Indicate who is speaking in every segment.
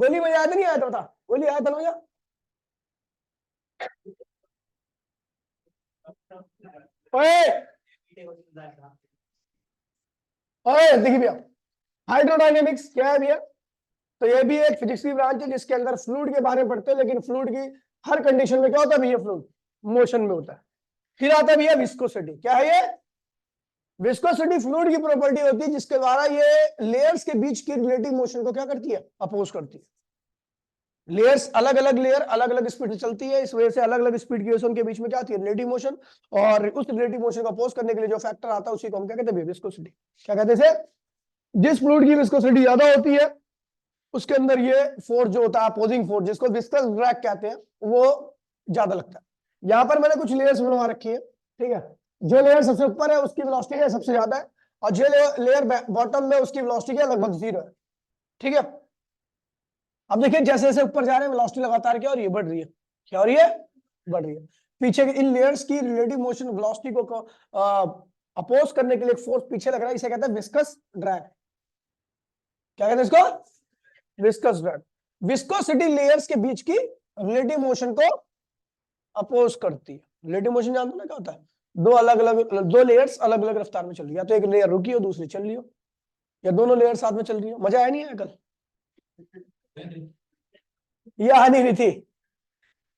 Speaker 1: गोली मजा आया था नहीं आया था, बता, गोली आया था ना मजा? ओए ओए देखिए भैया, हाइड्रोडायनेमिक्स क्या है भैया? तो ये भी एक फिजिक्स की ब्रांच है जिसके अंदर फ्लूइड के बारे में पढ़ते हैं, लेकिन फ्लूइड की हर कंडीशन में क्या होता है भैया? फ्लूइड मोशन में होता है। फिर आता है भैया विस्कोसिटी। क्या है ये? विस्कोसिटी फ्लूइड की प्रॉपर्टी होती है जिसके द्वारा ये लेयर्स के बीच की रिलेटिव मोशन को क्या करती है? अपोज करती है। लेयर्स अलग अलग लेयर अलग अलग स्पीड से चलती है, इस वजह से अलग अलग स्पीड की वजह से उनके बीच में क्या आती है? Relative motion. और उस रिलेटिव मोशन को अपोज करने के लिए जो फैक्टर आता है उसी को हम क्या कहते हैं? विस्कोसिटी। क्या कहते हैं? जिस फ्लूइड की विस्कोसिटी ज्यादा होती है उसके अंदर ये फोर्स जो होता है, अपोजिंग फोर्स, जिसको विस्कस ड्रैग कहते हैं, वो ज्यादा लगता है। यहां पर मैंने कुछ लेयर्स बनवा रखी है, ठीक है? जो लेयर सबसे ऊपर है उसकी वेलोसिटी है सबसे ज्यादा है, और जो लेयर बॉटम में उसकी वेलोसिटी है लगभग 0 है, ठीक है? अब देखिए जैसे जैसे ऊपर जा रहे हैं वेलोसिटी लगातार क्या हो रही है? बढ़ रही है। क्या हो रही है? बढ़ रही है। पीछे इन लेयर्स की रिलेटिव मोशन वेलोसिटी को अपोज करने के लिए एक फोर्स पीछे लग रहा है, इसे कहते हैं विस्कस ड्रैग। क्या कहते हैं इसको? Viscous drag. विस्कोसिटी लेयर्स के बीच की रिलेटिव मोशन को अपोज करती है। रिलेटिव मोशन जानते हो ना क्या होता है? दो लेयर्स अलग अलग रफ्तार में चल रही है, या तो एक लेयर रुकी हो दूसरी चल रही हो, या दोनों लेयर साथ में चल रही हो। मजा आया नहीं आया कल? ये आ नहीं रही थी,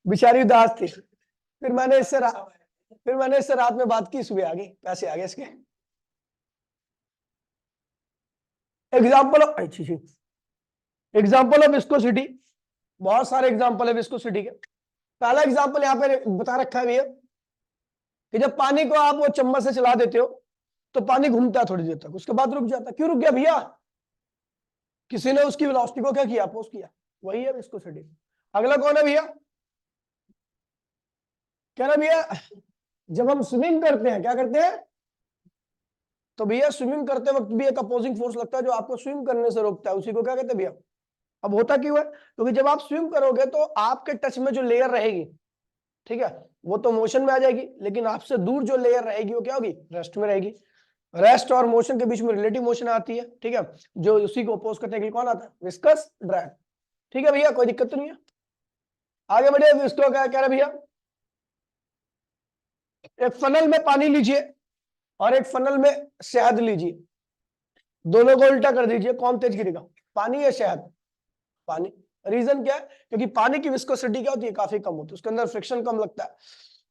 Speaker 1: बेचारी उदास थी। फिर मैंने इससे रात में बात की, सुबह आ गई, पैसे आ गए इसके। एग्जाम्पल ऑफ विस्कोसिटी, बहुत सारे एग्जाम्पल है विस्कोसिटी के। पहला एग्जाम्पल यहाँ पे बता रखा है भैया कि जब पानी को आप वो चम्मच से चला देते हो तो पानी घूमता है थोड़ी देर तक, उसके बाद रुक जाता है। क्यों रुक गया भैया? किसी ने उसकी वेलोसिटी को क्या किया? अपोज किया। वही है विस्कोसिटी। अगला कौन है भैया? कह रहा भैया जब हम स्विमिंग करते हैं, क्या करते हैं? तो भैया स्विमिंग करते वक्त भी एक अपोजिंग फोर्स लगता है जो आपको स्विम करने से रोकता है, उसी को क्या कहते हैं भैया? अब होता क्यों है? क्योंकि जब आप स्विम करोगे तो आपके टच में जो लेयर रहेगी, ठीक है, वो तो मोशन में आ जाएगी, लेकिन आपसे दूर जो लेयर रहेगी वो क्या होगी? रेस्ट में रहेगी। रेस्ट और मोशन के बीच में रिलेटिव मोशन आती है, ठीक है, जो उसी को अपोज करने के लिए कौन आता है? Viscous drag. ठीक है भैया, कोई दिक्कत तो नहीं है? आगे बढ़िए। इसको क्या कह रहे भैया? एक फनल में पानी लीजिए और एक फनल में शहद लीजिए, दोनों को उल्टा कर दीजिए, कौन तेज गिरेगा? पानी या शहद? पानी। रीजन क्या है? क्योंकि पानी की विस्कोसिटी क्या होती है? काफी कम होती है, उसके अंदर फ्रिक्शन कम लगता है,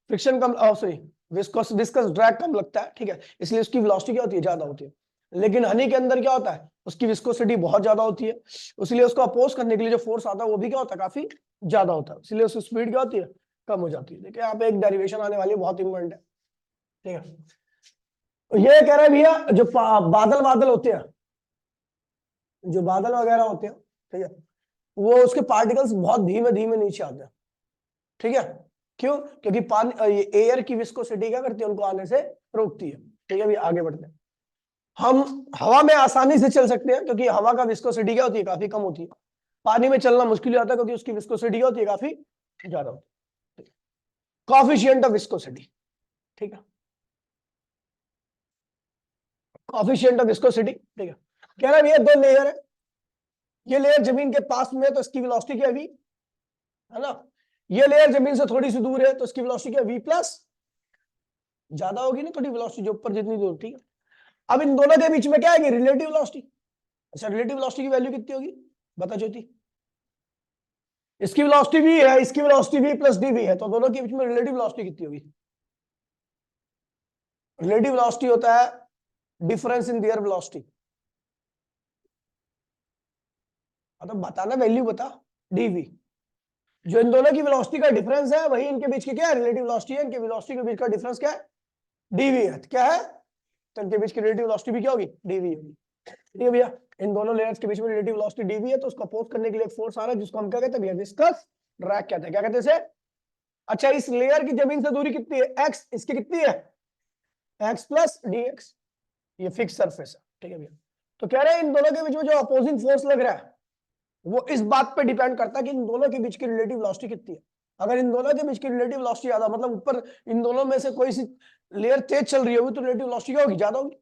Speaker 1: फ्रिक्शन कम, सॉरी, विस्कस ड्रैग कम लगता है, ठीक है, इसलिए उसकी वेलोसिटी क्या होती है? ज्यादा होती है। लेकिन हनी के अंदर क्या होता है? उसकी विस्कोसिटी बहुत ज्यादा होती है, इसलिए उसको अपोज करने के लिए जो फोर्स आता है वो भी क्या होता है? काफी ज्यादा होता है, इसलिए उसकी स्पीड क्या होती है? कम हो जाती है। देखिए यहाँ पे एक डेरिवेशन आने वाली है, बहुत इंपॉर्टेंट है, ठीक है? ये कह रहा है भैया जो बादल बादल होते हैं, जो बादल वगैरह होते हैं, ठीक है, वो उसके पार्टिकल्स बहुत धीमे धीमे नीचे आते हैं, ठीक है? क्यों? क्योंकि पानी एयर की विस्कोसिटी क्या करती है? उनको आने से रोकती है। ठीक है, अभी आगे बढ़ते हैं। हम हवा में आसानी से चल सकते हैं क्योंकि हवा का विस्कोसिटी क्या होती है? काफी कम होती है। पानी में चलना मुश्किल हो जाता है क्योंकि उसकी विस्कोसिटी क्या होती है? काफी ज्यादा होती है। कॉफिशिएंट ऑफ विस्कोसिटी, ठीक है, कॉफिशिएंट ऑफ विस्कोसिटी, ठीक है। कह रहा है भैया दो लेयर है, ये लेयर जमीन के पास में है तो इसकी वेलोसिटी क्या है ना? ये लेयर जमीन से थोड़ी सी दूर है तो इसकी वेलोसिटी क्या? v प्लस, ज्यादा होगी ना थोड़ी वेलोसिटी जो ऊपर जितनी दूर, ठीक है? अब इन दोनों के बीच में क्या आएगी? Relative velocity. अच्छा, रिलेटिव वेलोसिटी की वैल्यू कितनी होगी? बता ज्योति। इसकी वेलोसिटी v है, इसकी वेलोसिटी v प्लस dv है, तो दोनों के बीच में रिलेटिव वेलोसिटी कितनी होगी? रिलेटिव वेलोसिटी होता है डिफरेंस इन देयर वेलोसिटी। तो बताना, वैल्यू बता, dv। जो इन दोनों की वेलोसिटी का डिफरेंस है वही इनके बीच की क्या है? रिलेटिव वेलोसिटी है। इनके वेलोसिटी के बीच का डिफरेंस क्या है? dv है। क्या है? तो इनके बीच की रिलेटिव वेलोसिटी भी क्या होगी? dv होगी। ठीक है भैया, इन दोनों लेयर्स के बीच में रिलेटिव वेलोसिटी dv है, तो उसको अपोज करने के लिए एक फोर्स आ रहा है जिसको हम क्या कहते हैं भैया? विस्कस ड्रैग कहते हैं। क्या कहते हैं इसे? अच्छा, इस लेयर की जमीन से दूरी कितनी है? x, इसकी कितनी है? x प्लस dx, ये फिक्स सरफेस है, ठीक है भैया। तो कह रहे हैं इन दोनों के बीच में जो अपोजिंग फोर्स लग रहा है वो इस बात पे डिपेंड करता है कि इन दोनों के बीच की रिलेटिव वेलोसिटी कितनी है। अगर इन दोनों के बीच की रिलेटिव वेलोसिटी ज्यादा, मतलब ऊपर इन दोनों में से कोई सी लेयर तेज चल रही होगी तो रिलेटिव वेलोसिटी क्या होगी? ज्यादा होगी।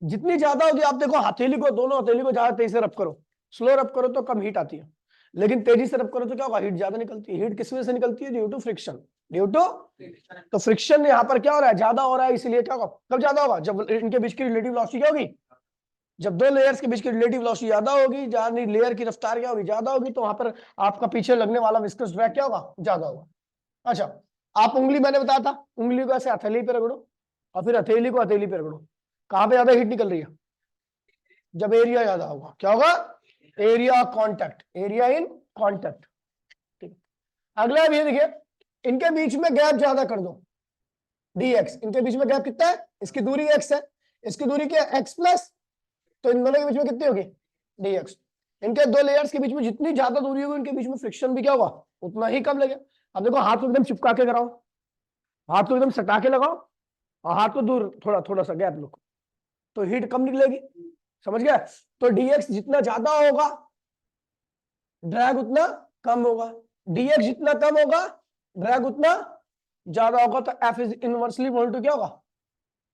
Speaker 1: जितनी ज्यादा होगी, आप देखो हथेली को, दोनों हथेली को ज्यादा तेज से रब करो, स्लो रब करो तो कम हीट आती है, लेकिन तेजी से रब करो तो क्या होगा, हीट ज्यादा निकलती है। हीट किस वजह से निकलती है, due to friction, due to, तो फ्रिक्शन यहाँ पर क्या हो रहा है, ज्यादा हो रहा है, इसलिए क्या होगा, कब ज्यादा होगा, जब इनके बीच की रिलेटिव वेलोसिटी क्या होगी, जब दो लेयर्स के बीच की रिलेटिव वेलोसिटी ज्यादा होगी, यानी लेयर की रफ्तार क्या होगी, ज्यादा होगी, तो वहां पर आपका पीछे लगने वाला विस्कस ड्रैग क्या होगा, ज्यादा होगा। अच्छा, आप उंगली, मैंने बताया था उंगली को ऐसे हथेली पे रगड़ो और फिर हथेली को हथेली पे रगड़ो, कहां पे ज्यादा हीट निकल रही है, जब एरिया ज्यादा होगा, क्या होगा, area contact, area in contact. ठीक है, अगला भी देखिए, इनके बीच में गैप ज्यादा कर दो, dx, इनके बीच में गैप कितना है, इसकी दूरी x है, इसकी दूरी क्या है, x प्लस, तो इन दोनों के बीच में कितनी होगी, dx। इनके दो लेयर्स के बीच में जितनी ज्यादा दूरी होगी, इनके बीच में फ्रिक्शन भी क्या होगा, उतना ही कम लगेगा। अब देखो, हाथ को एकदम चिपका के कराओ, हाथ को एकदम सटा के लगाओ और हाथ को दूर थोड़ा थोड़ा सा गैप लो, तो हीट कम निकलेगी, समझ गया। तो dx जितना ज्यादा होगा, ड्रैग उतना कम होगा, dx जितना कम होगा, ड्रैग उतना ज्यादा होगा, तो f is inversely equal to क्या होगा,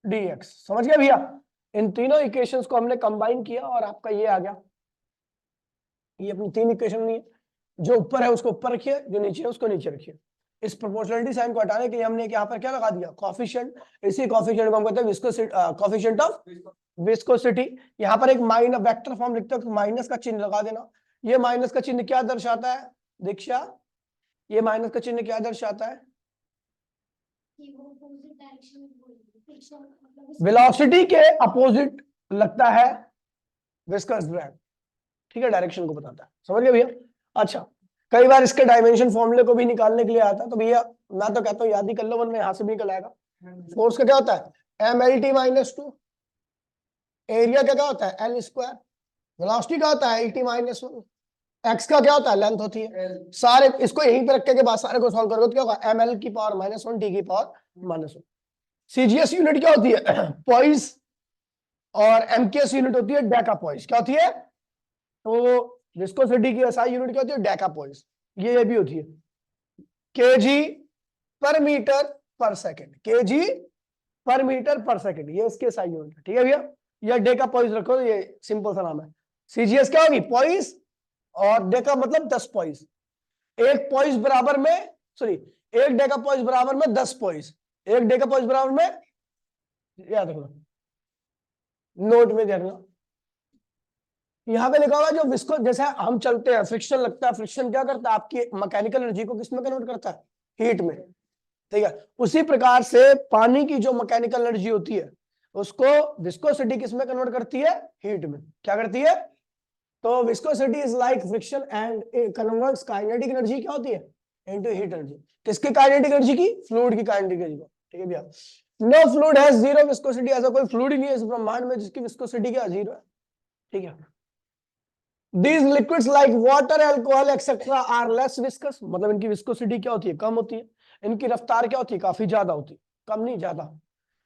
Speaker 1: dx। समझ गया भैया, इन तीनों इक्वेशंस को हमने कंबाइन किया और आपका ये आ गया। ये अपनी तीन इक्वेशन नहीं है, जो ऊपर है उसको ऊपर रखिए, जो नीचे है उसको नीचे रखिए। इस प्रोपोर्शनलिटी साइन को हटाने के लिए हमने यहाँ पर क्या लगा दिया, कोफिशिएंट। इसी कोफिशिएंट को हम कहते हैं विस्कोसिटी, कोफिशिएंट ऑफ विस्कोसिटी। यहाँ पर एक माइनस वेक्टर फॉर्म लिखते हो तो माइनस का चिन्ह लगा देना। ये माइनस का चिन्ह क्या दर्शाता है दीक्षा, ये माइनस का चिन्ह क्या दर्शाता है, वेलोसिटी के अपोजिट लगता है विस्कस ड्रैग, ठीक है, डायरेक्शन को बताता है, समझ गए भैया। अच्छा, कई बार इसके डायमेंशन फॉर्मूले को भी निकालने के लिए आता है, तो भैया मैं तो कहता हूँ याद ही कर लो, वन में यहां से भी निकल आएगा। फोर्स का क्या होता है, mlt माइनस 2, एरिया का क्या होता है, एल स्क्वायर, वेलोसिटी का होता है lt माइनस 1, एक्स का क्या होता है, लेंथ होती है। सारे इसको यहीं पे रखने के बाद सारे को सॉल्व करोगे तो क्या होगा, ml की पावर -1 t की पावर -1। सीजीएस यूनिट क्या होती है, पॉइस, और एमकेएस यूनिट होती है डेका पॉइस। क्या होती है, तो विस्कोसिटी की एसआई यूनिट क्या होती है, डेका पॉइस। ये भी होती है केजी पर मीटर पर सेकंड, केजी पर मीटर पर सेकंड, ये इसके एसआई यूनिट है, ठीक है भैया। या डेका पॉइस रखो, ये सिंपल सा नाम है। सीजीएस क्या होगी, पॉइस, और डेका मतलब 10 पॉइस। एक पॉइस बराबर में, सॉरी, एक डेका पॉइस बराबर में 10 पॉइस, एक डेका पॉइस बराबर में, याद रखना, नोट में देखना, यहां पे लिखा हुआ है जो विस्को, जैसे हम चलते हैं फ्रिक्शन लगता है, फ्रिक्शन क्या करता है, आपकी मैकेनिकल एनर्जी को किस में कन्वर्ट करता है, हीट में, ठीक है। उसी प्रकार से पानी की जो मैकेनिकल एनर्जी होती है उसको विस्कोसिटी किस में कन्वर्ट करती है, हीट में। क्या करती है, तो viscosity is like friction and converts kinetic energy क्या होती है, इनटू हीट एनर्जी। किसकी काइनेटिक एनर्जी की, फ्लूइड की काइनेटिक एनर्जी, ठीक है भैया। No fluid has zero viscosity, ऐसा कोई फ्लूइड ही नहीं है इस ब्रह्मांड में जिसकी विस्कोसिटी क्या जीरो है, ठीक है। These liquids like water, alcohol, etc. are less viscous, मतलब इनकी विस्कोसिटी क्या होती है, कम होती है। इनकी रफ्तार क्या होती है, काफी ज्यादा होती है, कम नहीं ज्यादा।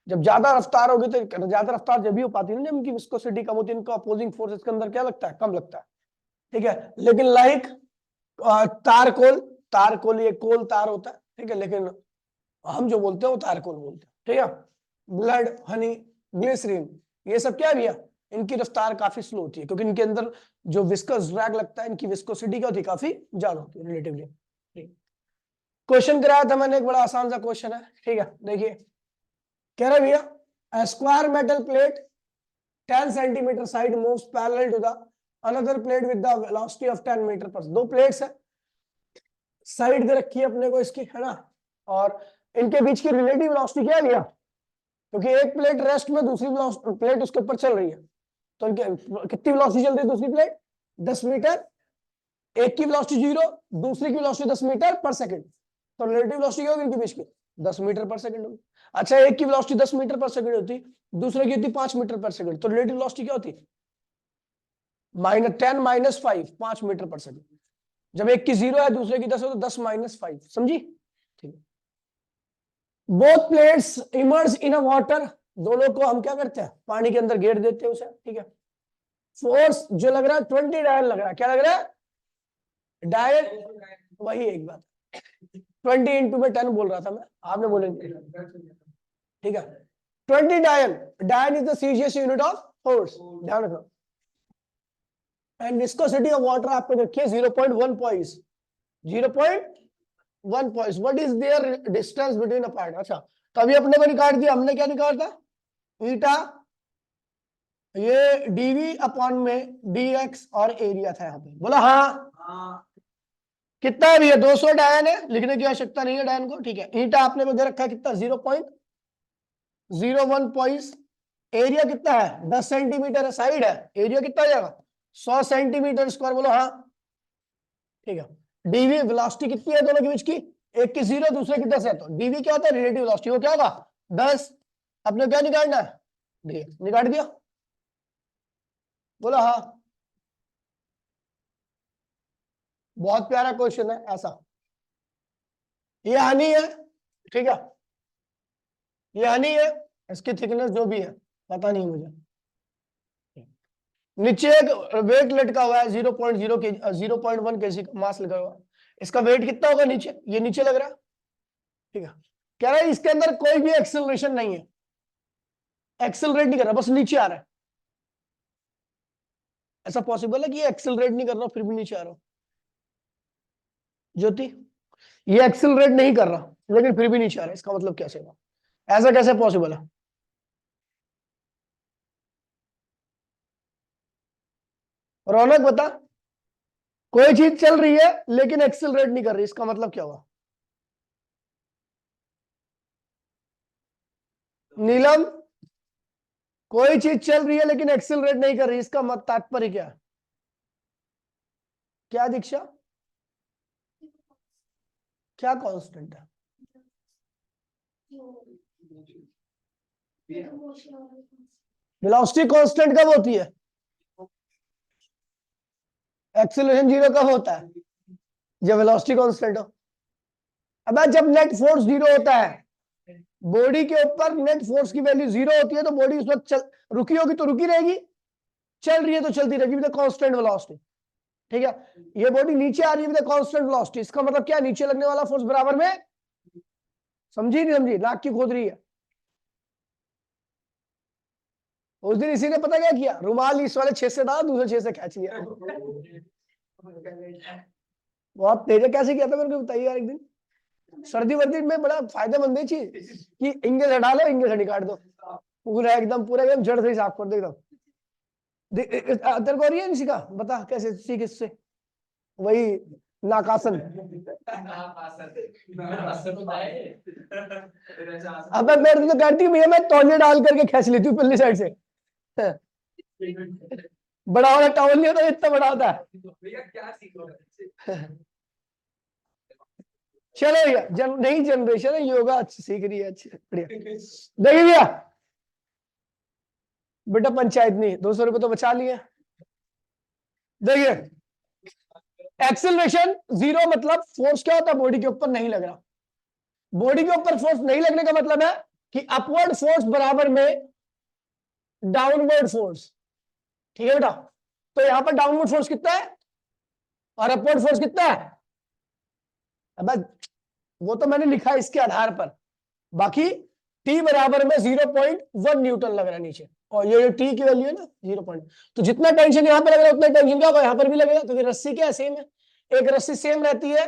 Speaker 1: जब ज्यादा रफ्तार होगी तो ज्यादा रफ्तार जब भी हो पाती है ना, जब इनकी विस्कोसिटी कम होती है, इनका अपोजिंग फोर्स इसके अंदर क्या लगता है, कम लगता है, ठीक है। लेकिन लाइक तारकोल, तारकोल ये कोल तार होता है, ठीक है, लेकिन हम जो बोलते हैं वो तारकोल बोलते हैं, ठीक है। ब्लड, हनी, ग्लिसरीन, ये सब क्या है भैया, इनकी रफ्तार काफी स्लो होती है, क्योंकि इनके अंदर जो विस्कस ड्रैग लगता है, इनकी विस्कोसिटी क्या होती है, काफी ज्यादा होती है रिलेटिवली। क्वेश्चन कराया था मैंने, एक बड़ा आसान सा क्वेश्चन है, ठीक है, देखिए कह रहा है भैया, square metal plate 10 centimetre side moves parallel to the another plate with the velocity of 10 metre per. दो प्लेट्स है, साइड दे रखी है अपने को इसकी, है ना, और इनके बीच की रिलेटिव वेलोसिटी क्या है भैया, क्योंकि एक प्लेट रेस्ट में, दूसरी प्लेट उसके ऊपर चल रही है, तो इनके कितनी वेलोसिटी चल रही है, दूसरी प्लेट 10 मीटर, एक की वेलोसिटी 0, दूसरी की वेलोसिटी 10 मीटर पर सेकंड, तो रिलेटिव वेलोसिटी क्या होगी इनके बीच की, 10 मीटर पर सेकंड होगी। अच्छा, एक की वेलोसिटी 10 मीटर पर सेकंड होती, दूसरे की होती 5 मीटर पर सेकंड, तो रिलेटिव वेलोसिटी क्या होती, -10 - 5, 5 मीटर पर सेकंड। जब एक की 0 है, दूसरे की 10 है, तो 10 - 5, समझी, ठीक है। बोथ प्लेट्स इमर्ज इन अ वाटर, दोनों को हम क्या करते हैं, पानी के अंदर घेर देते हैं उसे, ठीक है। फोर्स जो लग रहा है 20 डायल लग रहा है, क्या लग रहा है, डायल, वही एक बात, 20 इंटू में 10 बोल रहा था मैं, आपने बोले, ठीक है। 20 dial, dial is the CGS unit of force, ध्यान रखना। एंड विस्कोसिटी ऑफ वाटर आपको देखिए 0.1 point 0.1 point. What is their distance between a part. अच्छा तो अभी अपने को निकाल दिया, हमने क्या निकाला था, ईटा, ये डीवी अपॉन में डीएक्स और एरिया था यहाँ पे, बोला हाँ। कितना है भैया, 200 डायन है, लिखने की आवश्यकता नहीं है डायन को, ठीक है। ईटा आपने को दे रखा है कितना, 0.01 पॉइंट। एरिया कितना है, 10 सेंटीमीटर है, साइड है, एरिया कितना हो जाएगा 100 सेंटीमीटर स्क्वायर, बोलो हाँ, ठीक है। डीवी वेलोसिटी कितनी है दोनों के बीच की, एक की 0 दूसरे की 10 है, तो डीवी क्या होता है, रिलेटिव वेलोसिटी, वो क्या होगा 10। अपने क्या निकालना है, निकाल दिया, बोला हाँ। बहुत प्यारा क्वेश्चन है ऐसा। ये हनी है, ठीक है, ये हनी है, इसकी थिकनेस जो भी है पता नहीं मुझे। नीचे एक वेट लटका हुआ है 0.0 के 0.1 केजी का मास लगा हुआ है, इसका वेट कितना होगा नीचे, ये नीचे लग रहा है, ठीक है। कह रहा है इसके अंदर कोई भी एक्सेलरेशन नहीं है, एक्सेलरेट नहीं कर रहा, बस नीचे आ रहा है। ऐसा पॉसिबल है कि ये एक्सेलरेट नहीं कर रहा फिर भी नीचे आ रहा हो, ज्योति? ये एक्सेलरेट नहीं कर रहा लेकिन फिर भी नीचे आ रहा है, इसका मतलब कैसे होगा, ऐसा कैसे पॉसिबल है? रौनक बता, कोई चीज चल रही है लेकिन एक्सेलरेट नहीं कर रही, इसका मतलब क्या हुआ? नीलम, कोई चीज चल रही है लेकिन एक्सेलरेट नहीं कर रही, इसका मत तात्पर्य क्या है? क्या दीक्षा, क्या कांस्टेंट है? वेलोसिटी कांस्टेंट कब होती है, एक्सेलरेशन जीरो कब होता है, जब वेलोसिटी कांस्टेंट हो। अब जब नेट फोर्स जीरो होता है, बॉडी के ऊपर नेट फोर्स की वैल्यू जीरो होती है, तो बॉडी उस वक्त रुकी होगी तो रुकी रहेगी, चल रही है तो चलती रहेगी विद कांस्टेंट वेलोसिटी, ठीक है। ये बॉडी नीचे आ रही है विद कांस्टेंट वेलोसिटी, इसका मतलब क्या, नीचे लगने वाला फोर्स बराबर में, समझी नहीं समझी, नाक की खोद रही है। उस दिन इसी ने पता क्या किया, रुमाल इस वाले 6 से डाला, दूसरे 6 से खींच लिया। बहुत तेज है, कैसे किया था मेरे को बताइए यार एक दिन। सर्दी वर्दी में बड़ा फायदेमंद है चीज कि इंगे से डालो, इंगे से निकाल दो, पूरा एकदम जड़ से ही साफ कर दो एकदम। तेरे को नहीं सीखा, बता कैसे सीख, इससे वही नाकासन। अब मेरे तो कहती भैया मैं तौलिया डाल करके खींच लेती हूँ पिछली साइड से। बड़ा वाला टॉवल नहीं होता, इतना बड़ा होता है। चलो भैया, नई जनरेशन है, योगा अच्छी सीख रही है, अच्छी बढ़िया। देखिए भैया, बेटा पंचायत नहीं, 200 रुपए तो बचा लिए। देखिए एक्सेलरेशन जीरो मतलब फोर्स क्या होता है, बॉडी के ऊपर नहीं लग रहा। बॉडी के ऊपर फोर्स नहीं लगने का मतलब है कि अपवर्ड फोर्स बराबर में डाउनवर्ड फोर्स, ठीक है बेटा। तो यहां पर डाउनवर्ड फोर्स कितना है और अपवर्ड फोर्स कितना है, अब वो तो मैंने लिखा इसके आधार पर, बाकी टी बराबर में 0.1 न्यूटन लग रहा है नीचे, और ये टी की वैल्यू है ना 0. तो जितना टेंशन यहां पे लग रहा है उतना टेंशन क्या होगा यहां पर भी लगेगा, क्योंकि रस्सी क्या है, सेम है। एक रस्सी सेम रहती है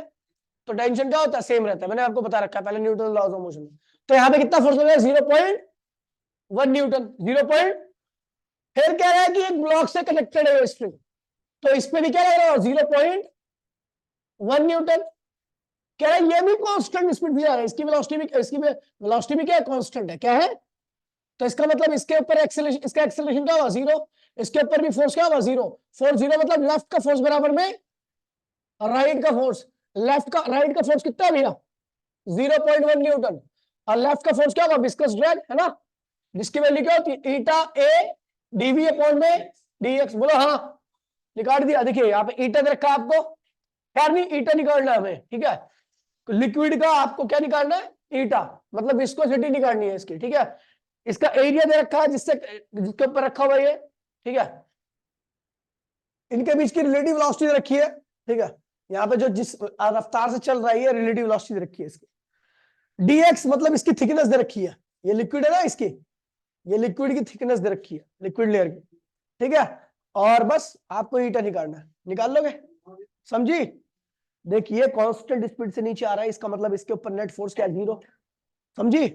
Speaker 1: तो टेंशन क्या होता है, सेम रहता है, मैंने आपको बता रखा है पहले न्यूटन लॉज ऑफ मोशन में। तो यहाँ पे कितना फोर्स लग रहा है, 0.1 न्यूटन, 0. फिर कह रहा है कि एक ब्लॉक से कनेक्टेड है स्प्रिंग, तो इस पे भी क्या लग रहा है 0.1 न्यूटन। कह रहा है ये भी कांस्टेंट स्पीड दिया है, इसकी वेलोसिटी भी क्या है, कांस्टेंट है, क्या है। तो इसका मतलब इसके ऊपर एक्सेलरेशन, इसका एक्सेलरेशन क्या होगा 0, इसके ऊपर भी फोर्स क्या होगा 0। फोर्स 0 मतलब लेफ्ट का फोर्स बराबर में राइट का फोर्स, राइट का फोर्स कितना है भैया 0.1 न्यूटन, और लेफ्ट का फोर्स क्या होगा विस्कस ड्रैग, है ना, जिसकी वैल्यू क्या होती है ईटा ए डीवी अपॉन में डीएक्स, बोलो हाँ। निकाल दिया, देखिए यहाँ पे ईटा दे रखा आपको, खैर नहीं ईटा निकालना है हमें, ठीक है। लिक्विड का आपको क्या निकालना है, ईटा, मतलब विस्कोसिटी निकालनी है इसकी, ठीक है। इसका एरिया दे रखा है जिसके ऊपर रखा हुआ है, ठीक है। इनके बीच की रिलेटिव वेलोसिटी रखी है, ठीक है। यहाँ पे जो जिस रफ्तार से चल रही है रिलेटिव वेलोसिटी रखी है इसकी। डीएक्स मतलब इसकी थिकनेस दे रखी है, ये लिक्विड है ना, इसकी ये लिक्विड की थिकनेस दे रखी है, लिक्विड लेयर की, ठीक है। और बस आपको ईटा निकालना है, निकाल लोगे, समझी। देखिए कांस्टेंट स्पीड से नीचे आ रहा है, इसका मतलब इसके ऊपर नेट फोर्स क्या, जीरो, समझी।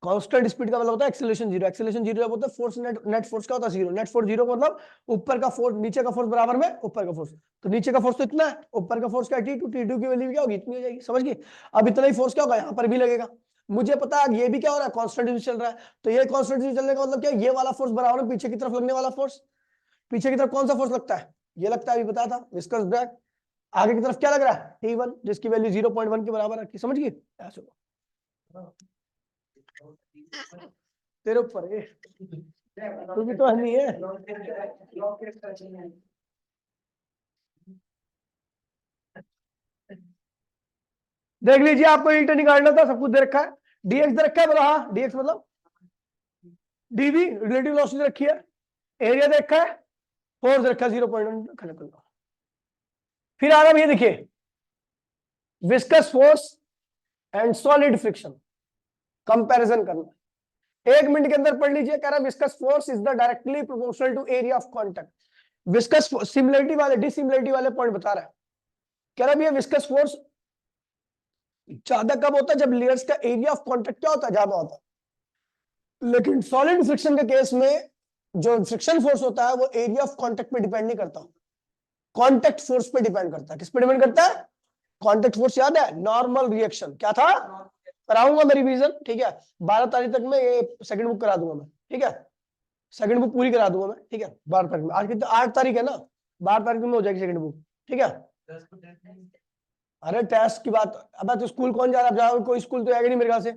Speaker 1: कांस्टेंट स्पीड का मतलब होता है एक्सेलरेशन जीरो, एक्सेलरेशन जीरो होता है, फोर्स नेट फोर्स का होता है जीरो, नेट फोर्स जीरो मतलब ऊपर का फोर्स नीचे का फोर्स बराबर में ऊपर का फोर्स, तो नीचे का फोर्स तो इतना है, ऊपर का फोर्स क्या T2, T2 की वैल्यू क्या होगी, इतनी हो जाएगी, समझ गए। अब इतना ही फोर्स क्या होगा, यहाँ पर भी लगेगा, मुझे पता है ये भी क्या हो रहा है, कांस्टेंट चल रहा है, तो ये कांस्टेंट चलने का मतलब क्या, ये वाला फोर्स बराबर में पीछे की तरफ लगने वाला फोर्स, पीछे की तरफ कौन सा फोर्स लगता है, ये लगता है, अभी पता था, विस्कस ड्रैग। आगे की तरफ क्या लग रहा है, T1, जिसकी वैल्यू 0.1 के बराबर रखी, समझ गए, ऐसे तेरे ऊपर है, तू भी तो नहीं है। देख लीजिए, आपको इंटर निकालना था, सब कुछ दे रखा है, डीएक्स दे रखा है, बोला हाँ, डीएक्स मतलब डीवी रिलेटिव वेलोसिटी रखी है, एरिया दे रखा है, फोर्स रखा है 0.1। फिर आ रहा है, ये देखिए, viscous force and solid friction, comparison करना, 1 मिनट के अंदर पढ़ लीजिए। कह रहा है viscous force is the directly proportional to area of contact. Viscous similarity वाले डिसिमिलरिटी वाले पॉइंट बता रहा है, कह रहा है भैया विस्कस फोर्स ज्यादा कब होता है, जब लेयर्स का एरिया ऑफ कांटेक्ट क्या होता है, ज्यादा होता है, लेकिन सॉलिड फ्रिक्शन के केस में जो फ्रिक्शन फोर्स होता है वो एरिया ऑफ कांटेक्ट पे डिपेंड नहीं करता, कांटेक्ट फोर्स पे डिपेंड करता है। किस पे डिपेंड करता है, कांटेक्ट फोर्स, याद है, नॉर्मल रिएक्शन क्या था, कराऊंगा मैं रिवीजन, ठीक है, 12 तारीख तक में ये सेकंड बुक करा दूंगा मैं, ठीक है, सेकंड बुक पूरी करा दूंगा मैं, ठीक है, 12 तारीख में, आज की 8 तारीख है ना, 12 तारीख में हो जाएगी सेकंड बुक, ठीक है। अरे टेस्ट की बात, अब तो स्कूल कौन जा रहा है, जाओ, कोई स्कूल तो आएगा नहीं मेरे ख्याल से।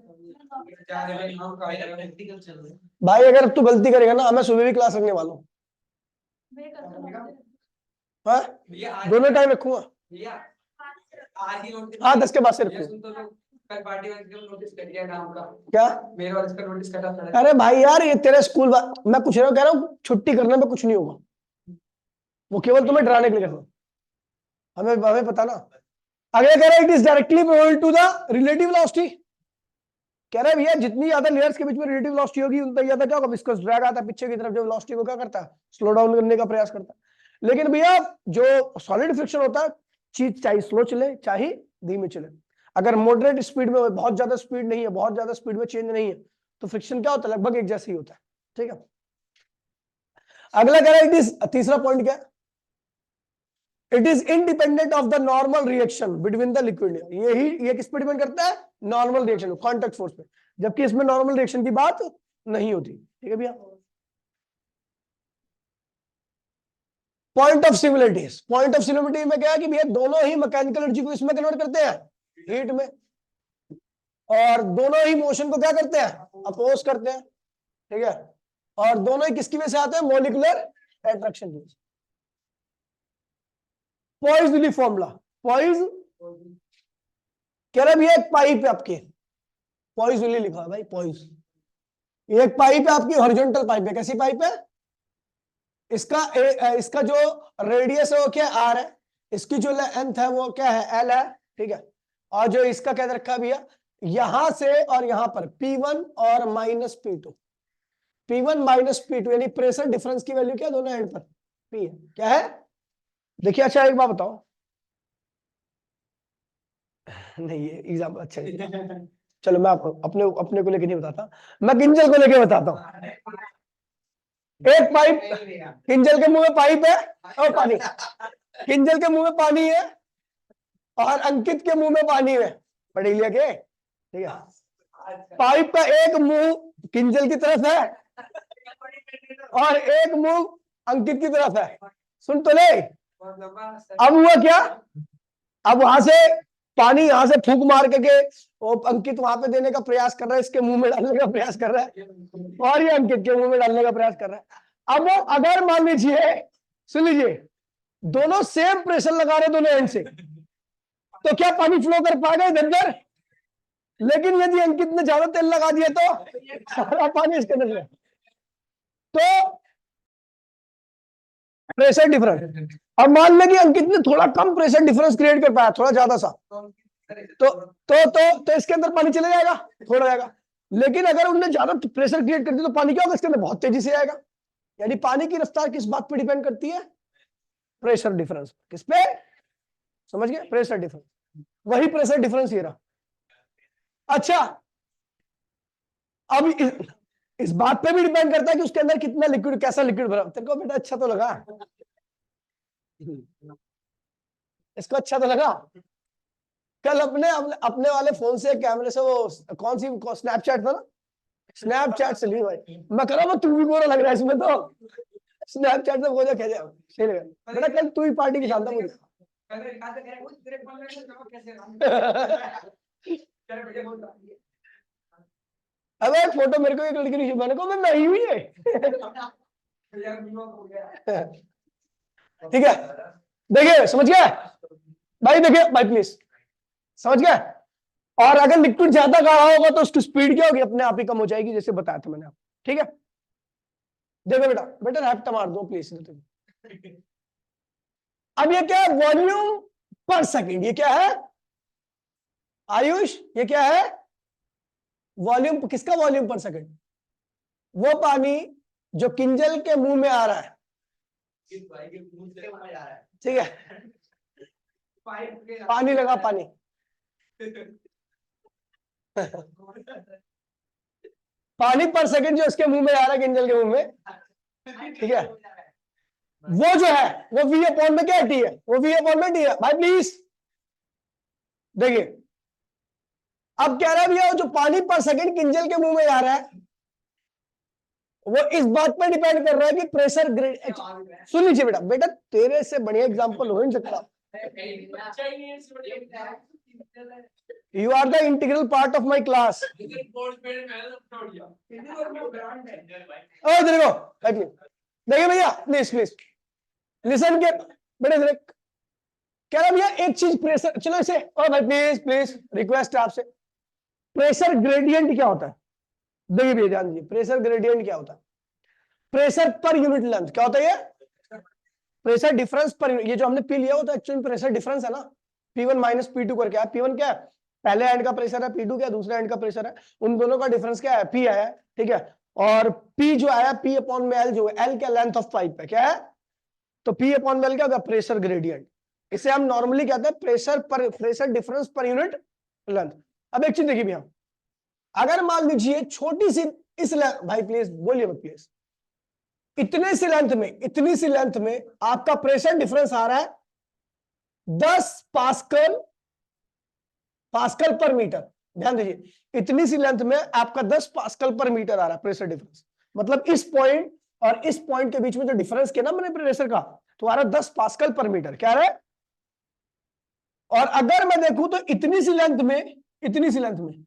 Speaker 1: भाई अगर तू गलती करेगा ना, मैं सुबह भी क्लास रखने वाला हूँ, दोनों टाइम रखूंगा, हाँ 10 के बाद से रखूंगा। क्या मेरा इसका नोटिस कटा था। अरे भाई यार ये तेरे स्कूल मैं कुछ कह रहा हूँ, छुट्टी करने में कुछ नहीं होगा, वो केवल तुम्हें डराने के लिए कर रहा हूँ, हमें पता ना। अगला कह रहा है it is directly proportional to the relative velocity, कह रहा है भैया जितनी ज्यादा लेयर्स के बीच में रिलेटिव वेलोसिटी होगी उतना ज्यादा क्या होगा, विस्कस ड्रैग आता है पीछे की तरफ, जो वेलोसिटी को क्या करता है, स्लो डाउन करने का प्रयास करता है। लेकिन भैया जो सॉलिड फ्रिक्शन होता है, चीज चाहे स्लो चले चाहे धीमे चले, अगर मॉडरेट स्पीड में, बहुत ज्यादा स्पीड नहीं है, बहुत ज्यादा स्पीड में चेंज नहीं है, तो फ्रिक्शन क्या होता है, लगभग एक जैसे ही होता है, ठीक है। अगला कह रहा है इट इज, तीसरा पॉइंट क्या है, it is independent of the normal reaction between the liquid, ये किस पे डिपेंड करता है, नॉर्मल रिएक्शन, कांटेक्ट फोर्स पे, जबकि इसमें नॉर्मल रिएक्शन की बात नहीं होती, ठीक है भैया। Point of similarity, point of similarity में क्या है कि भैया दोनों ही मैकेनिकल एनर्जी को इसमें कन्वर्ट करते हैं हीट में, और दोनों ही मोशन को क्या करते हैं, अपोज करते हैं, ठीक है, और दोनों ही किसकी वजह से आते हैं, मॉलिक्यूलर अट्रैक्शन की वजह से। पॉइज़ली फॉर्मूला, पॉइज कह रहा भैया एक पाइप है आपकी, पॉइज़ली लिखा है भाई, पॉइज, एक पाइप है आपकी, हॉरिजॉन्टल पाइप है, कैसी पाइप है, इसका जो रेडियस है वो क्या है, आर है, इसकी जो लेंथ है वो क्या है, एल है, ठीक है, और जो इसका क्या रखा है भैया, यहां से और यहां पर P1 और -P2, P1 -P2 यानी प्रेशर डिफरेंस की वैल्यू क्या, दोनों एंड पर P है, क्या है, देखिए। अच्छा एक बात बताओ, नहीं ये एग्जाम्पल अच्छा नहीं, चलो मैं आपको अपने अपने को लेके नहीं बताता, मैं किंजल को लेके बताता हूँ। एक पाइप, किंजल के मुंह में पाइप है और पानी, किंजल के मुंह में पानी है और अंकित के मुंह में पानी है, पढ़ लिया के, ठीक है। पाइप का एक मुंह किंजल की तरफ है और एक मुंह अंकित की तरफ है, सुन तो ले। अब हुआ क्या, अब वहां से पानी यहां से फूंक मार करके वो अंकित वहां पे देने का प्रयास कर रहा है, इसके मुंह में डालने का प्रयास कर रहा है, और ये अंकित के मुंह में डालने का प्रयास कर रहा है। अब अगर मान लीजिए, सुन लीजिए, दोनों सेम प्रेशर लगा रहे दोनों एंड से, तो क्या पानी फ्लो कर पाएगा इधर उधर, लेकिन यदि अंकित ने ज्यादा तेल लगा दिया तो सारा पानी इसके अंदर, तो प्रेशर डिफरेंस। अब मान लें कि अंकित ने थोड़ा कम प्रेशर डिफरेंस क्रिएट कर पाया, थोड़ा ज्यादा सा, तो इसके अंदर पानी चले जाएगा, थोड़ा जाएगा, लेकिन अगर उन्होंने ज्यादा प्रेशर क्रिएट कर दिया तो पानी क्या होगा इसके अंदर, बहुत तेजी से आएगा, यानी पानी की रफ्तार किस बात पे डिपेंड करती है? Pressure difference. किस पे? समझ गए? Pressure difference. वही प्रेशर डिफरेंस ये रहा। अच्छा, अब इस बात पे भी डिपेंड करता है कि उसके अंदर कितना लिक्विड, कैसा लिक्विड भरा। तेरे को बेटा अच्छा तो लगा? इसको अच्छा तो लगा? कल अपने अपने वाले फोन से कैमरे से वो कौन सी स्नैपचैट था ना, स्नैपचैट से ली भाई। मैं कह रहा हूँ तू भी बुरा लग रहा है इसमें तो। स्नैपचैट से खोजा क्या जाए सही लगा बेटा। कल तू ही पार्टी की जानता मुझे। अबे एक फोटो मेरे को एक लड़की ने मैंने कहा मैं ही हुई है। ठीक है, देखिए समझ गया भाई? देखिए भाई प्लीज, समझ गया? और अगर लिक्विड ज्यादा गाढ़ा होगा तो उसकी स्पीड क्या होगी? अपने आप ही कम हो जाएगी, जैसे बताया था मैंने आपको। ठीक है, देखो बेटा, बेटा रैप्टा मार दो प्लीज। अब ये क्या है? वॉल्यूम पर सेकंड। ये क्या है आयुष? ये क्या है? वॉल्यूम। किसका वॉल्यूम पर सेकंड? वो पानी जो किंजल के मुंह में आ रहा है। ठीक है, पानी लगा पानी। पानी पर सेकंड जो इसके मुंह में आ रहा है, किंजल के मुंह में। ठीक है, वो जो है वो वी अपॉन में क्या टी है? वो वी अपॉन में टी है भाई प्लीज। देखिए अब कह रहा है भैया जो पानी पर सेकंड किंजल के मुंह में आ रहा है वो इस बात पर डिपेंड कर रहा है कि प्रेशर ग्रेड। सुन लीजिए बेटा, बेटा तेरे से बढ़िया एग्जांपल हो नहीं सकता। You are the integral part of my class. देखिए भैया प्लीज प्लीज लिसन के बड़े कह रहा भैया एक चीज प्रेशर। चलो इसे और भाई प्लीज प्लीज रिक्वेस्ट है आपसे, प्रेशर ग्रेडियंट क्या होता है? देखिए भैया ध्यान दीजिए, प्रेशर ग्रेडियंट क्या होता है? प्रेशर पर यूनिट लेंथ क्या होता है? ये प्रेशर डिफरेंस पर यूनिट। ये जो हमने पी लिया होता है एक्चुअली प्रेशर डिफरेंस है ना। P1 माइनस P2 करके है। P1 क्या है? पहले एंड का प्रेशर है। P2 क्या है? दूसरे एंड का प्रेशर है। उन दोनों का डिफरेंस क्या है? P आया। ठीक है, और P जो आया P अपॉन में L जो है, L क्या? लेंथ ऑफ पाइप है। क्या है? तो P अपॉन में L क्या होगा? Pressure gradient. इसे हम नॉर्मली कहते हैं pressure difference per unit length. अब एक चीज देखिए भैया, अगर मान लीजिए छोटी सी इस भाई प्लीज बोलिए मत प्लीज, इतने सी लेंथ में, इतनी सी लेंथ में आपका प्रेशर डिफरेंस आ रहा है 10 पास्कल, पास्कल पर मीटर। ध्यान दीजिए, इतनी सी लेंथ में आपका 10 पास्कल पर मीटर आ रहा है प्रेशर डिफरेंस। मतलब इस पॉइंट और इस पॉइंट के बीच में जो डिफरेंस किया ना मैंने प्रेशर का, तो आ रहा है 10 पास्कल पर मीटर। क्या है? और अगर मैं देखूं तो इतनी सी लेंथ में, इतनी सी लेंथ में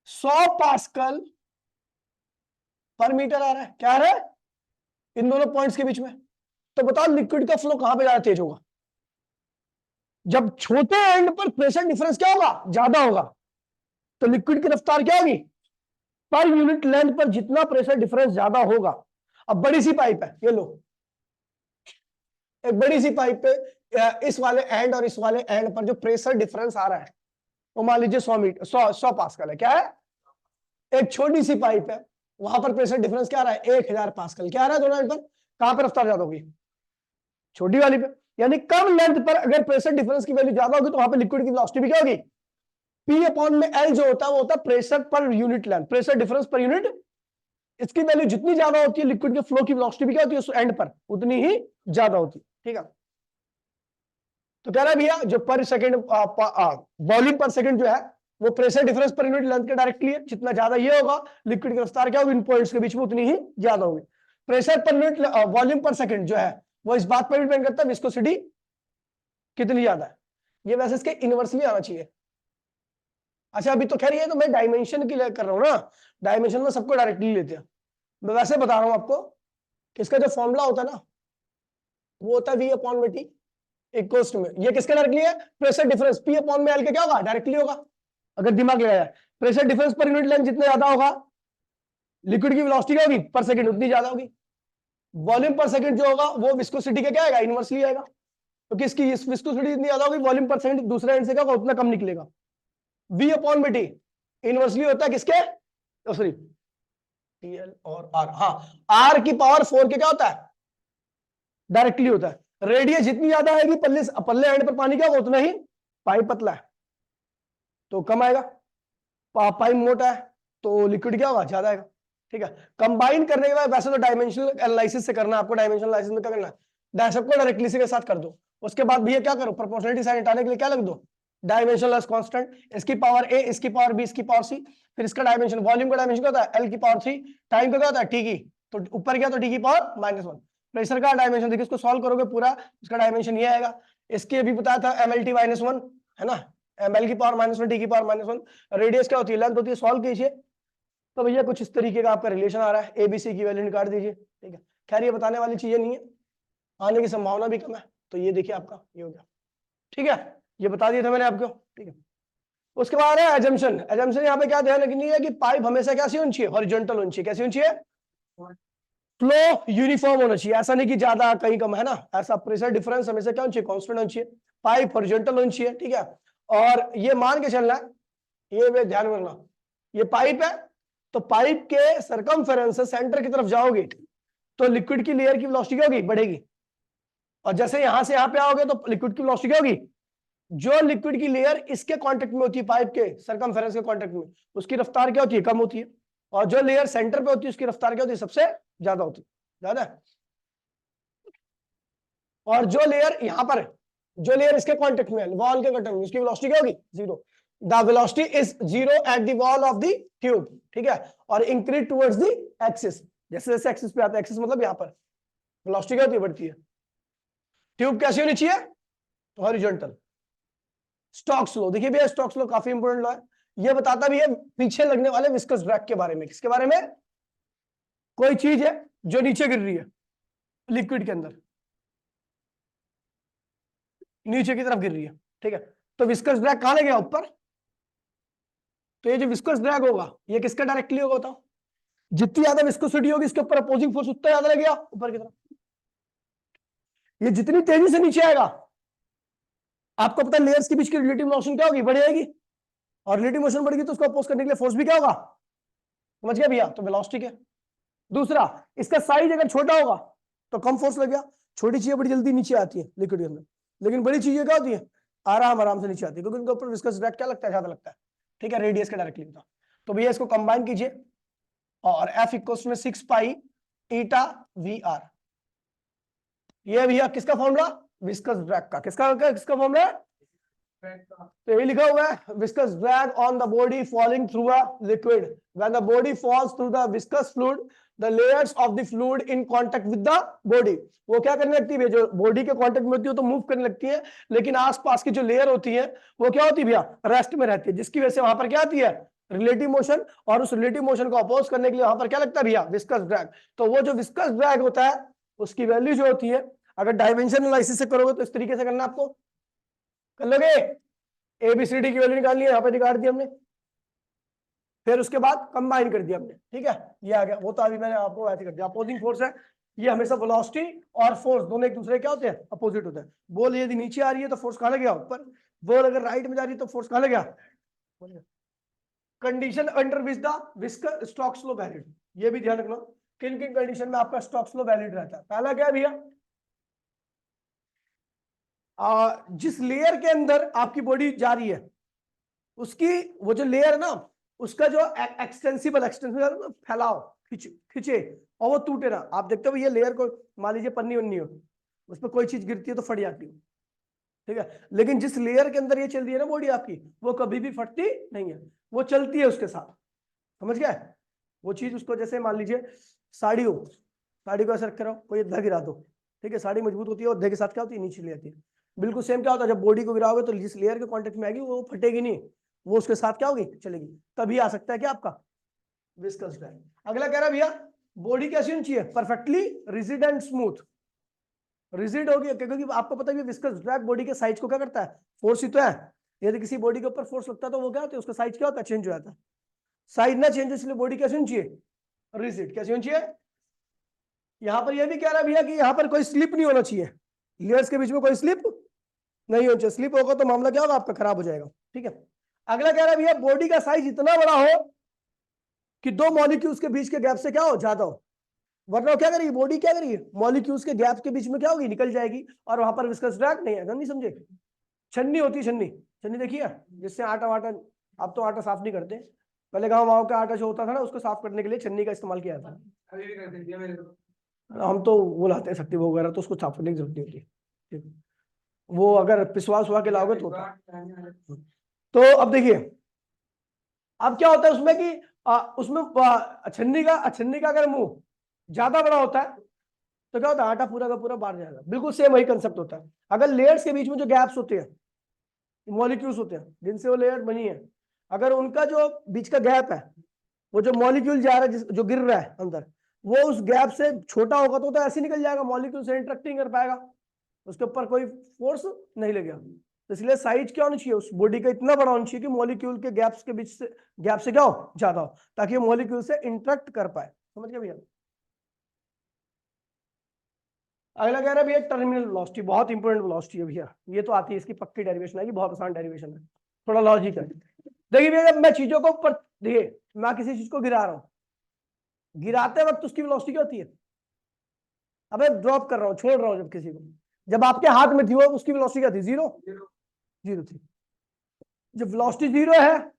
Speaker 1: 100 पास्कल पर मीटर आ रहा है। क्या आ रहा है? इन दोनों पॉइंट्स के बीच में। तो बताओ लिक्विड का फ्लो कहां पे ज्यादा तेज होगा? जब छोटे एंड पर प्रेशर डिफरेंस क्या होगा? ज्यादा होगा। तो लिक्विड की रफ्तार क्या होगी? पर यूनिट लेंथ पर जितना प्रेशर डिफरेंस ज्यादा होगा। अब बड़ी सी पाइप है, ये लो, एक बड़ी सी पाइप पे इस वाले एंड और इस वाले एंड पर जो प्रेशर डिफरेंस आ रहा है वो मान लीजिए 100 मीटर 100 पास्कल है। क्या है? एक छोटी सी पाइप है, वहां पर प्रेशर डिफरेंस क्या आ रहा है? 1000 पास्कल। क्या आ रहा है दोनों एंड पर? कहां पर रफ्तार ज्यादा होगी? छोटी वाली पे। यानी कम लेंथ पर अगर प्रेशर डिफरेंस की वैल्यू ज्यादा होगी तो वहां पर लिक्विड की वेलोसिटी भी क्या होगी? पी अपॉन में एल जो होता है वो होता है pressure per unit length, pressure difference per unit. इसकी वैल्यू जितनी ज्यादा होती है लिक्विड के फ्लो की वेलोसिटी भी क्या होती है उस एंड पर? उतनी ही ज्यादा होती है। ठीक है, तो कह रहा है भैया जो पर सेकंड वॉल्यूम पर सेकंड जो है वो pressure difference per unit length के डायरेक्टली है। जितना ज्यादा ये होगा लिक्विड की रफ्तार क्या होगी? इन पॉइंट्स के बीच में उतनी ही ज्यादा होगी। प्रेशर पर यूनिट वॉल्यूम पर सेकंड जो है वो इस बात पर डिपेंड करता है विस्कोसिटी कितनी ज्यादा है। ये वैसे इसके इनवर्सली आना चाहिए। अच्छा अभी तो खैर ये तो मैं डायमेंशन की कर रहा हूं ना, डायमेंशन में सबको डायरेक्टली लेते हैं। मैं वैसे बता रहा हूं आपको कि इसका जो फॉर्मूला होता है ना वो होता है वी अपॉन में टी इक्वल्स टू में, ये किसका डायरेक्टली है? प्रेशर डिफरेंस पी अपॉन में एल का क्या होगा? डायरेक्टली होगा। अगर दिमाग लगाया जाए, pressure difference per unit length जितना ज्यादा होगा लिक्विड की वेलोसिटी क्या होगी? पर सेकंड उतनी ज्यादा होगी। वॉल्यूम पर सेकंड जो होगा वो विस्कोसिटी का क्या आएगा? इनवर्सली आएगा। तो किसकी विस्कोसिटी जितनी ज्यादा होगी वॉल्यूम पर सेकंड दूसरे एंड से क्या होगा? उतना कम निकलेगा। वी अपॉन में टी इनवर्सली होता है किसके? सॉरी, TL और R। हाँ, R की पावर 4 के क्या होता है, डायरेक्टली होता है। रेडियस जितनी ज्यादा आएगी पल्ले पल्ले एंड पर पानी क्या होगा उतना ही पाइप पतला है तो कम आएगा, पाइप मोटा है तो लिक्विड क्या होगा ज्यादा आएगा। ठीक है, कंबाइन करने के बाद वैसे तो डायमेंशनल एनालिसिस से करना, आपको डायमेंशनल एनालिसिस में क्या करना है, सबको डायरेक्टली के साथ कर दो। उसके बाद भैया क्या करो, प्रोपोर्शनलिटी साइन हटाने के लिए क्या लग दो, डायमेंशनल कांस्टेंट, इसकी पावर a, इसकी पावर b, इसकी पावर c, फिर इसका डायमेंशन, वॉल्यूम का डायमेंशन क्या होता है l की पावर 3, टाइम का क्या होता है t की, तो ऊपर क्या तो t की पावर -1। प्रेशर का डायमेंशन देखिए, इसको सॉल्व करोगे पूरा, इसका डायमेंशन ये आएगा। इसके भी बताया था mlt -1 है ना, ml की पावर -1, t की पावर -1। रेडियस क्या होती है, लेंथ होती है, सॉल्व कीजिए। तो भैया कुछ इस तरीके का आपका रिलेशन आ रहा है, एबीसी की वैल्यू निकाल दीजिए। ठीक है, खैर ये बताने वाली चीजें नहीं है, आने की संभावना भी कम है, तो ये देखिए आपका ये हो गया। ठीक है, ये बता दिया था मैंने आपको। ठीक है, उसके बाद है एजम्पशन। एजम्पशन यहाँ पे क्या ध्यान रखनी है कि पाइप हमेशा कैसी होनी चाहिए, हॉरिजॉन्टल होनी चाहिए। कैसी होनी चाहिए, फ्लो यूनिफॉर्म होना चाहिए, ऐसा नहीं कि ज्यादा कहीं कम है ना, ऐसा प्रेशर डिफरेंस हमेशा क्या होना चाहिए, कांस्टेंट होना चाहिए, पाइप हॉरिजॉन्टल होनी चाहिए। ठीक है, और ये मान के चलना है, ये वे ध्यान रखना, ये पाइप है तो पाइप के सरकमफेरेंस से सेंटर की तरफ जाओगे तो लिक्विड की लेयर की वेलोसिटी क्या होगी, बढ़ेगी। और जैसे यहां से यहां पे आओगे तो लिक्विड की वेलोसिटी क्या होगी, जो लिक्विड की लेयर इसके कांटेक्ट में होती है, पाइप के सरकमफेरेंस के कांटेक्ट में, उसकी रफ्तार क्या होती है, कम होती है। और जो लेयर सेंटर पे होती है उसकी रफ्तार क्या होती है, सबसे ज्यादा होती है, ज्यादा है। और जो लेयर यहां पर, जो लेयर इसके कांटेक्ट में है, वॉल के कांटेक्ट में, उसकी वेलोसिटी क्या होगी, 0। The velocity is 0 at the wall of the tube. ठीक है, और इंक्रीज टुवर्ड्स द एक्सिस, जैसे जैसे एक्सिस पे आता है, एक्सिस मतलब यहां पर वेलोसिटी क्या होती है, बढ़ती है। ट्यूब कैसी होनी चाहिए, हॉरिजॉन्टल। स्टोक्स लॉ देखिए भैया, स्टोक्स लॉ काफी इंपोर्टेंट लॉ है, ये बताता भी है पीछे लगने वाले विस्कस ड्रैग के बारे में। किसके बारे में, कोई चीज है जो नीचे गिर रही है लिक्विड के अंदर, नीचे की तरफ गिर रही है। ठीक है, तो विस्कस ड्रैग कहां गया, ऊपर। तो ये जो विस्कस ड्रैग होगा ये किसका डायरेक्टली होगा, बताओ। जितनी ज्यादा विस्कोसिटी होगी इसके ऊपर अपोजिंग फोर्स उतना ज्यादा लगेगा ऊपर की तरफ। ये जितनी तेजी से नीचे आएगा, आपको पता है लेयर्स के बीच की रिलेटिव मोशन क्या होगी, बढ़ जाएगी। और रिलेटिव मोशन बढ़ेगी तो उसको अपोज करने के लिए फोर्स भी क्या होगा, समझ गया भैया, तो वेलोसिटी है। दूसरा, इसका साइज अगर छोटा होगा तो कम फोर्स लगेगा, छोटी चीजें बड़ी जल्दी नीचे आती है लिक्विड के अंदर, लेकिन बड़ी चीजें क्या होती है, आराम आराम से नीचे आती है, क्योंकि उनके ऊपर विस्कस ड्रैग क्या लगता है, ज्यादा लगता है। ठीक है, रेडियस का डायरेक्टली होता। तो भैया इसको कंबाइन कीजिए, और F इक्वल्स में 6 पाई ईटा VR। ये भैया किसका फॉर्मूला, विस्कस ड्रैग का। किसका किसका फॉर्मूला, तो ये लिखा हुआ है, viscous drag on the body falling through a liquid, when the body false through the viscous fluid, the layers of the fluid in contact with the body. वो क्या करने लगती है, जो बॉडी के कांटेक्ट में होती है तो मूव करने लगती है, लेकिन आसपास की जो लेयर होती है वो क्या होती है भैया, रेस्ट में रहती है, जिसकी वजह से वहां पर क्या आती है, रिलेटिव मोशन। और उस रिलेटिव मोशन को अपोज करने के लिए वहां पर क्या लगता है भैया, विस्कस ड्रैग। तो वो जो विस्कस ड्रैग होता है उसकी वैल्यू जो होती है, अगर डायमेंशन एनालिसिस से करोगे तो इस तरीके से करना, आपको कर लोगे। ABCD की वैल्यू निकालनी है, यहाँ पे निकाल दी हमने, फिर उसके बाद कंबाइन कर दिया हमने। ठीक है, ये आ गया। वो तो अभी मैंने आपको ऐसे कर दिया, अपोजिंग फोर्स है, ये हमेशा वेलोसिटी और फोर्स दोनों एक दूसरे क्या होते हैं, अपोजिट होते हैं। बॉल यदि नीचे आ रही है तो फोर्स कहां लगेगा, ऊपर। बॉल अगर राइट में जा रही है तो फोर्स कहां लगेगा। Condition under which the viscous Stokes law valid, ये भी ध्यान रखना, किन किन कंडीशन में आपका स्टोक्स लॉ वैलिड रहता है। पहला क्या है भैया, जिस लेयर के अंदर आपकी बॉडी जा रही है उसकी वो जो लेयर है ना, उसका जो एक्सटेंसिबल फैलाव, खिंचे और वो टूटे ना। आप देखते हो ये लेयर को, मान लीजिए पन्नी वन्नी हो, उस पर कोई चीज गिरती है तो फट जाती है। ठीक है, लेकिन जिस लेयर के अंदर ये चल रही है ना बॉडी आपकी, वो कभी भी फटती नहीं है, वो चलती है उसके साथ। समझ गया, वो चीज उसको, जैसे मान लीजिए साड़ी हो, साड़ी को ऐसे रख रहो, कोई अद्धा गिरा दो, ठीक है, साड़ी मजबूत होती है और अद्धे के साथ क्या होती है, नीचे ले आती है। बिल्कुल सेम क्या होता है, जब बॉडी को गिराओगे तो जिस लेयर के कांटेक्ट में आएगी वो फटेगी नहीं, वो उसके साथ क्या होगी, चलेगी। तभी आ सकता है क्या आपका विस्कस ड्रैग। अगला कह रहा है भैया, बॉडी कैसी होनी चाहिए, perfectly rigid and smooth. Rigid होगी क्योंकि आपको पता है विस्कस ड्रैग बॉडी के साइज को क्या करता है, फोर्स ही तो है। यदि किसी बॉडी के ऊपर फोर्स लगता है तो वो क्या होता है, उसका साइज क्या होता है, चेंज हो जाता है। साइज ना चेंज, इसलिए बॉडी कैसी होनी चाहिए, रिजिड। कैसी होनी चाहिए। यहां पर यह भी कह रहा है भैया कि यहां पर कोई स्लिप नहीं होना चाहिए, लेयर्स के बीच में कोई स्लिप नहीं होना चाहिए। स्लिप होगा तो मामला क्या होगा, आपका खराब हो जाएगा। ठीक है, अगला कह रहा है भैया, बॉडी का साइज इतना बड़ा हो कि दो मॉलिक्यूल्स के बीच के गैप से क्या हो, ज्यादा हो, वरना क्या करेगी बॉडी, क्या करेगी मॉलिक्यूल्स के गैप के बीच में क्या होगी, निकल जाएगी और वहां पर विस्कस ड्रैग नहीं आएगा। नहीं समझे? छन्नी होती है, छन्नी, छन्नी देखिए जिससे आटा वाटा, अब तो आटा साफ नहीं करते, पहले गाँव वाँव का आटा जो होता था ना उसको साफ करने के लिए छन्नी का इस्तेमाल किया था। हम तो वो लाते हैं शक्ति वगैरह, तो उसको साफ करने की जरूरत नहीं होती, वो अगर पिसवा सुवा के लाओगे तो होता। तो अब देखिए अब क्या होता है उसमें कि उसमें छन्नी का अगर मुंह ज्यादा बड़ा होता है तो क्या होता है, आटा पूरा का पूरा बाहर जाएगा। बिल्कुल सेम वही कंसेप्ट होता है। अगर लेयर्स के बीच में जो गैप्स होते हैं, मॉलिक्यूल्स होते हैं जिनसे वो लेयर बनी है, अगर उनका जो बीच का गैप है, वो जो मॉलिक्यूल जा रहा है जो गिर रहा है अंदर, वो उस गैप से छोटा होगा तो ऐसे निकल जाएगा, मॉलिक्यूल से इंटरेक्ट नहीं कर पाएगा, उसके ऊपर कोई फोर्स नहीं लगेगा। तो इसलिए साइज क्या होनी चाहिए उस बॉडी का, इतना बड़ा होना चाहिए कि मॉलिक्यूल के गैप्स के बीच से गैप से क्या हो, ज्यादा हो, ताकि मॉलिक्यूल से इंटरेक्ट कर पाए। समझ गए भैया? अगला कह रहा है भैया टर्मिनल वेलोसिटी, बहुत इंपॉर्टेंट वेलोसिटी है भैया, ये तो आती है, इसकी पक्की डेरिवेशन है, बहुत आसान डेरिवेशन है, थोड़ा लॉजिक है। देखिए भैया जब मैं चीजों को ऊपर, देखिए मैं किसी चीज को गिरा रहा हूं, गिराते वक्त उसकी वेलोसिटी क्या होती है, अबे ड्रॉप कर रहा हूं, छोड़ रहा हूं, जब किसी को, जब आपके हाथ में थी वो उसकी वेलोसिटी क्या थी, जीरो, जीरो थी। जब वेलोसिटी जीरो है,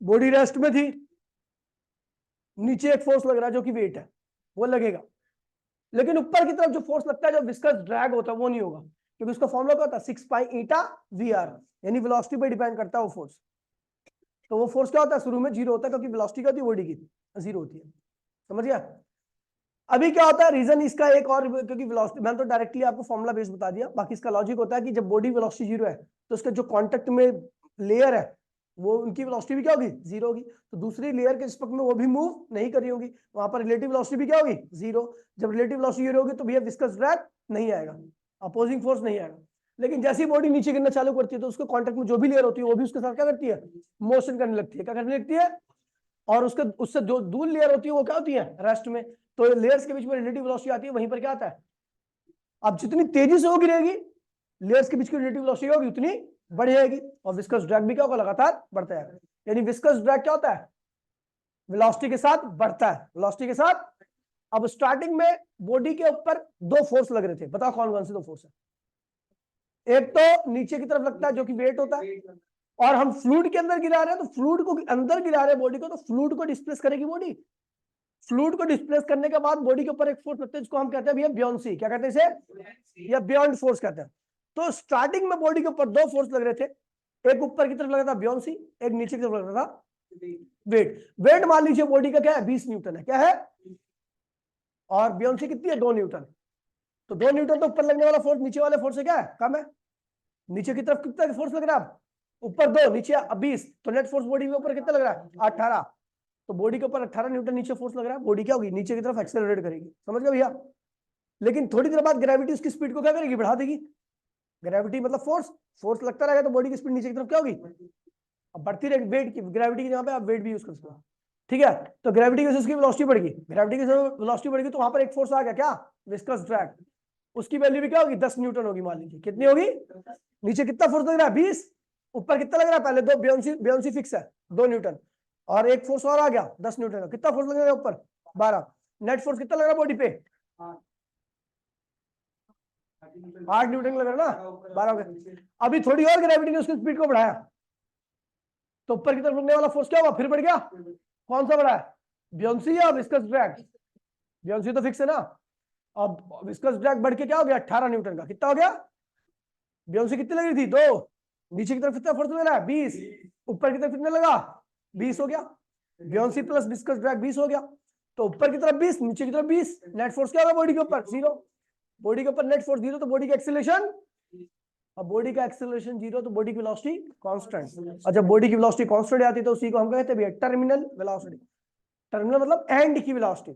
Speaker 1: बॉडी रेस्ट में थी, नीचे एक फोर्स लग रहा है जो कि वेट है, वो लगेगा, लेकिन ऊपर की तरफ जो फोर्स लगता है, जो विस्कस ड्रैग होता है, वो नहीं होगा, क्योंकि उसका फॉर्मूला क्या होता है, 6 पाई ईटा वी आर, यानी वेलोसिटी पे डिपेंड करता है वो फोर्स। तो वो फोर्स क्या होता है, शुरू में जीरो होता है, क्योंकि वेलोसिटी क्या होती है बॉडी की, जीरो होती है। समझ गया? अभी क्या होता है, रीजन इसका एक और, क्योंकि वेलोसिटी मैंने तो डायरेक्टली आपको फॉर्मूला बेस बता दिया, बाकी इसका लॉजिक होता है कि जब बॉडी वेलोसिटी जीरो है तो उसके जो कांटेक्ट में लेयर है वो उनकी वेलोसिटी भी क्या होगी, जीरो होगी, तो दूसरी लेयर के रिस्पेक्ट में वो भी मूव नहीं कर रही होगी, वहां पर रिलेटिव वेलोसिटी भी क्या होगी, जीरो। जब रिलेटिव वेलोसिटी जीरो होगी तो भैया विस्कस ड्रैग नहीं आएगा, अपोजिंग फोर्स नहीं आएगा। लेकिन जैसी बॉडी नीचे गिरना चालू करती है तो उसके कांटेक्ट में जो भी लेयर होती है वो भी उसके साथ क्या करती है, मोशन करने लगती है, क्या करने लगती है, और उसके उससे जो दूर लेयर होती है वो क्या होती है, रेस्ट में। तो लेयर्स के बीच में रिलेटिव वेलोसिटी आती है, वहीं पर क्या आता है, अब जितनी तेजी से वो गिरेगी लेयर्स के बीच की रिलेटिव वेलोसिटी होगी उतनी बढ़ जाएगी, और विस्कस ड्रैग भी क्या होगा, लगातार बढ़ता है। यानी विस्कस ड्रैग क्या होता है, वेलोसिटी के साथ बढ़ता है, वेलोसिटी के साथ। अब स्टार्टिंग में बॉडी के ऊपर दो फोर्स लग रहे थे, बताओ कौन कौन से दो फोर्स है। एक तो नीचे की तरफ लगता है जो कि वेट होता है, और हम फ्लूइड के अंदर गिरा रहे हैं, तो फ्लूइड को अंदर गिरा रहे हैं बॉडी को, तो फ्लूइड को डिस्प्लेस करेगी बॉडी, फ्लूइड को डिस्प्लेस करने के बाद बॉडी के ऊपर एक फोर्स लगता है जिसको हम कहते हैं भैया ब्योंसी, क्या कहते हैं इसे, या बियॉन्ड फोर्स कहते हैं। तो स्टार्टिंग में बॉडी के ऊपर दो फोर्स लग रहे थे, एक ऊपर की तरफ लगा था ब्योंसी, एक नीचे की तरफ लग रहा था वेट। वेट मान लीजिए बॉडी का क्या है, 20 न्यूटन है, क्या है, और ब्योंसी कितनी है, 2 न्यूटन। तो 2 न्यूटन तो ऊपर लगने वाला फोर्स नीचे वाले फोर्स से क्या है, कम है। नीचे की तरफ कितना फोर्स लग रहा है, ऊपर 2 नीचे 20, तो नेट फोर्स बॉडी के ऊपर कितना लग रहा है, 18। तो बॉडी के ऊपर 18 न्यूटन नीचे फोर्स लग रहा है, बॉडी क्या होगी, नीचे की तरफ एक्सेलरेट करेगी। समझ गए भैया? लेकिन थोड़ी देर बाद ग्रेविटी उसकी स्पीड को क्या करेगी, बढ़ा देगी। ग्रेविटी मतलब फोर्स, फोर्स लगता रहेगा तो बॉडी की स्पीड नीचे की तरफ क्या होगी, अब बढ़ती रहेगी। वेट की, ग्रेविटी की जगह पे आप वेट भी यूज कर सकते हो, ठीक है। तो ग्रेविटी की वजह से उसकी वेलोसिटी बढ़ गई, ग्रेविटी की वेलोसिटी बढ़ गई तो वहां पर एक फोर्स आ गया, क्या, विस्कस ड्रैग। उसकी वैल्यू भी क्या होगी, 10 न्यूटन होगी, मान लीजिए कितनी होगी, नीचे कितना फोर्स लग रहा है, 20, ऊपर कितना लग रहा है, पहले दो ब्योंसी फिक्स है 2 न्यूटन, और एक फोर्स और आ गया 10 न्यूटन का, कितना फोर्स लग रहा है ऊपर, 12। नेट फोर्स कितना लग रहा है बॉडी पे, 8 न्यूटन लग रहा है ना, 12 हो गया। अभी थोड़ी और ग्रेविटी ने उसकी स्पीड को बढ़ाया तो ऊपर की तरफ लगने वाला फोर्स क्या हुआ, फिर बढ़ गया। कौन सा बढ़ा है, ब्योंसी या विस्कस ड्रैग, ब्योंसी तो फिक्स है ना। अब विस्कस ड्रैग बढ़ के क्या हो गया, 18 न्यूटन का, कितना हो गया, ब्योंसी कितनी लगी थी 2, नीचे की तरफ कितना फोर्स लग रहा है 20, ऊपर की तरफ कितने लगा 20 हो गया, ब्योंसी प्लस विस्कस ड्रैग 20 हो गया। तो ऊपर की तरफ 20, नीचे की तरफ 20, नेट फोर्स क्या होगा बॉडी के ऊपर, 0। बॉडी के ऊपर नेट फोर्स 0 तो बॉडी का एक्सेलरेशन, अब बॉडी का एक्सेलरेशन 0 तो बॉडी की वेलोसिटी कांस्टेंट, और जब बॉडी की वेलोसिटी कांस्टेंट आती है तो उसी को हम कहते हैं टर्मिनल वेलोसिटी। टर्मिनल मतलब एंड की वेलोसिटी।